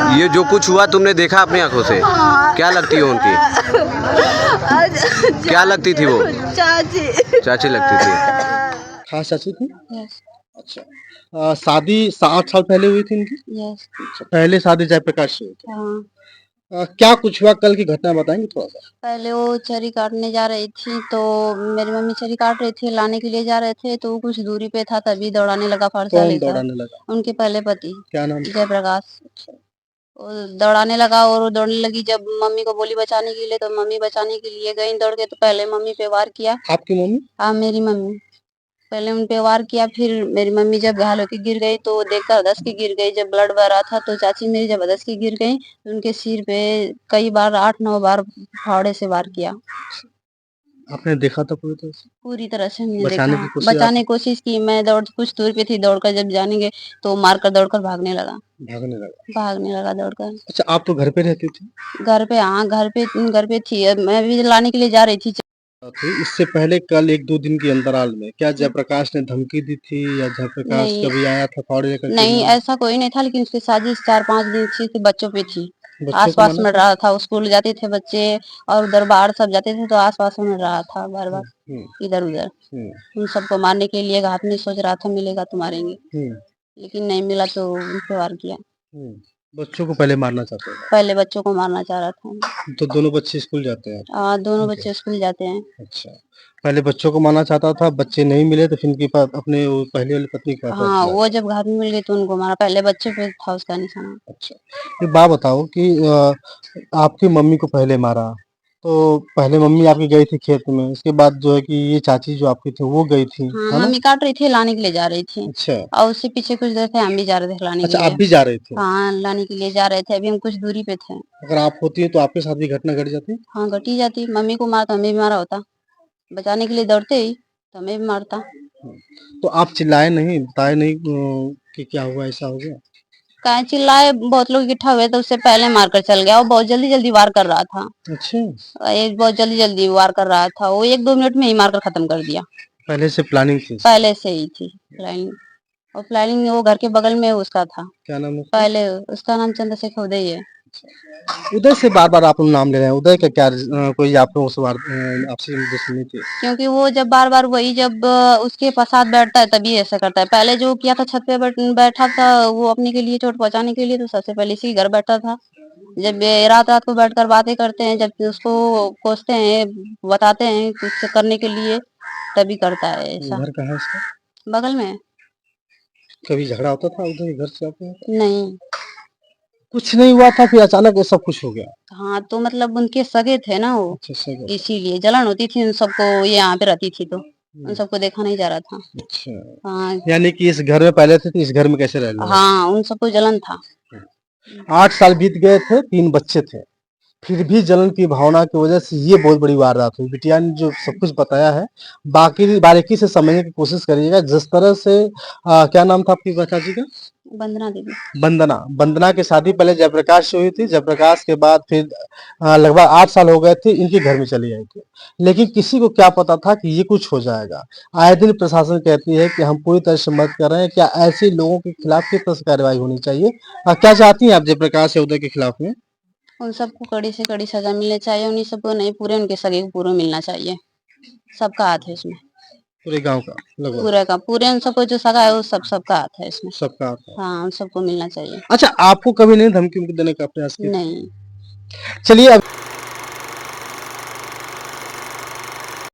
ये जो कुछ हुआ तुमने देखा अपनी आंखों से? क्या लगती है उनकी? क्या लगती थी वो? चाची। चाची लगती थी। खास चाची थी। यस। अच्छा। शादी 7 साल पहले हुई थी इनकी। यस। अच्छा, पहले शादी जयप्रकाश से हुई थी। हाँ। क्या कुछ हुआ कल की घटना बताएंगे थोड़ा सा? पहले वो चरी काटने जा रही थी तो मेरी मम्मी चरी काट रही थी, लाने के लिए जा रहे थे तो वो कुछ दूरी पे था तभी दौड़ाने लगा फरसा कौन लेकर। दौड़ाने लगा? उनके पहले पति क्या नाम था? जयप्रकाश। वो दौड़ाने लगा और वो दौड़ने लगी, जब मम्मी को बोली बचाने के लिए तो मम्मी बचाने के लिए गई दौड़ के, तो पहले मम्मी पे वार किया। आपकी मम्मी? हाँ, मेरी मम्मी। पहले उन पे वार किया, फिर मेरी मम्मी जब घायल होके गिर गई तो देखकर हदस के गिर गई। जब ब्लड बह रहा था तो चाची मेरी जब हदस के गिर गई तो उनके सिर पे कई बार 8-9 बार फावड़े से वार किया। आपने देखा था पूरी तरह से? पूरी तरह से हमने बचाने देखा, की कोशिश बचाने की कोशिश की। मैं दौड़ कुछ दूर पे थी, दौड़कर जब जानेंगे तो मारकर दौड़कर भागने लगा। भागने लगा दौड़कर। अच्छा, आप तो घर पे रहती थी? घर पे, हाँ, घर पे थी। मैं भी लाने के लिए जा रही थी। तो इससे पहले कल 1-2 दिन के अंतराल में क्या जयप्रकाश ने धमकी दी थी या जयप्रकाश नहीं, कभी आया था फावड़े लेकर के नहीं मारने? ऐसा कोई नहीं था, लेकिन उसकी साजिश 4-5 दिन थी बच्चों पे थी। बच्चों को आस-पास मारना में था? रहा था, स्कूल जाते थे बच्चे और उधर बाहर सब जाते थे तो आस-पास में रहा था बार-बार, इधर-उधर। उन सबको मारने के लिए हाथ में सोच रहा था मिलेगा तो मारेंगे, लेकिन नहीं मिला तो उन पे वार किया। बच्चों को पहले मारना चाहते हैं? पहले बच्चों को मारना चाह रहा था। तो दोनों बच्चे स्कूल जाते हैं? दोनों बच्चे स्कूल जाते हैं। अच्छा, पहले बच्चों को मारना चाहता था, बच्चे नहीं मिले तो फिर इनकी अपने वो पहले वाली पत्नी के पास हाँ, चला वो गया। जब घर में मिल गई तो उनको मारा, पहले बच्चे पे था उसका निशाना। अच्छा, एक बात बताओ कि आपकी मम्मी को पहले मारा, तो पहले मम्मी आपकी गई थी खेत में, उसके बाद जो है कि ये चाची जो आपकी थी वो गई थी, हाँ, है ना? मम्मी काट रही थी, लाने के लिए जा रही थी अच्छा, और उससे पीछे कुछ देर थे हम भी जा रहे थे लाने के अच्छा आप लिए। भी जा रहे थे? हाँ, लाने के लिए जा रहे थे, अभी हम कुछ दूरी पे थे। अगर आप होती तो आपके साथ भी घटना घट जाती? हाँ, घट ही जाती, मम्मी को मारा तो हमें भी मारा होता। बचाने के लिए दौड़ते ही तो हमें भी मारता। तो आप चिल्लाए नहीं, बताए नहीं कि क्या हुआ, ऐसा हो गया? काहे चिल्लाए, बहुत लोग इकट्ठा हुए तो उससे पहले मारकर चल गया। वो बहुत जल्दी-जल्दी वार कर रहा था। अच्छा, एक बहुत जल्दी-जल्दी वार कर रहा था। वो 1-2 मिनट में ही मारकर खत्म कर दिया। पहले से प्लानिंग थी? पहले से ही थी प्लानिंग, और प्लानिंग वो घर के बगल में उसका था। क्या नाम है उसका? पहले उसका नाम चंद्रशेखर उदय है। उदय से बार-बार आप लोग नाम ले रहे हैं, उदय का क्या कोई आप लोगों से आपसे दुश्मनी थी? क्योंकि वो जब बार-बार वही जब उसके साथ बैठता है तभी ऐसा करता है। पहले जो किया था छत पे बैठा था वो अपने के लिए चोट पहुँचाने के लिए, तो सबसे पहले इसी घर बैठा था। जब ये रात-रात को बैठकर बातें करते हैं, जब उसको कोसते हैं, बताते हैं कुछ करने के लिए, तभी करता है ऐसा। घर कहाँ है इसका? बगल में है। कभी झगड़ा होता था उधर घर से आपके? नहीं। कुछ नहीं हुआ था फिर अचानक ये सब कुछ हो गया? हाँ, तो मतलब उनके सगे थे ना वो, अच्छा, सही इसीलिए जलन होती थी उन सबको, ये यहाँ पे रहती थी तो उन सबको देखा नहीं जा रहा था। अच्छा, हाँ, यानी कि इस घर में पहले थे तो इस घर में कैसे रह लगे? हाँ, उन सबको जलन था। 8 साल बीत गए थे, 3 बच्चे थे, फिर भी जलन की भावना की वजह से ये बहुत बड़ी वारदात हुई। बिटिया ने जो सब कुछ बताया है, बाकी बारीकी से समझने की कोशिश करिएगा। जिस तरह से क्या नाम था आपकी चाची का? वंदना देवी। वंदना। वंदना की शादी पहले जयप्रकाश से हुई थी, जयप्रकाश के बाद फिर लगभग 8 साल हो गए थे, इनके घर में चली आई थी। लेकिन किसी को क्या पता था कि ये कुछ हो जाएगा। आए दिन प्रशासन कहती है कि हम पूरी तरह से मदद कर रहे हैं, क्या ऐसे लोगों के खिलाफ किस तरह से कार्रवाई होनी चाहिए? क्या चाहती हैं आप जयप्रकाश या उदय के खिलाफ में? उन सबको कड़ी से कड़ी सजा मिलनी चाहिए, उन्हीं सबको नहीं, पूरे उनके सगे को पूरा मिलना चाहिए। सबका हाथ है इसमें, पूरे गाँव का लगभग? पूरे का पूरे उन सबको जो सगा है वो सबका हाथ है इसमें। सबका आता है। हाँ, उन सबको मिलना चाहिए। अच्छा, आपको कभी नहीं धमकी-वमकी देने का प्रयास किया? नहीं। चलिए अब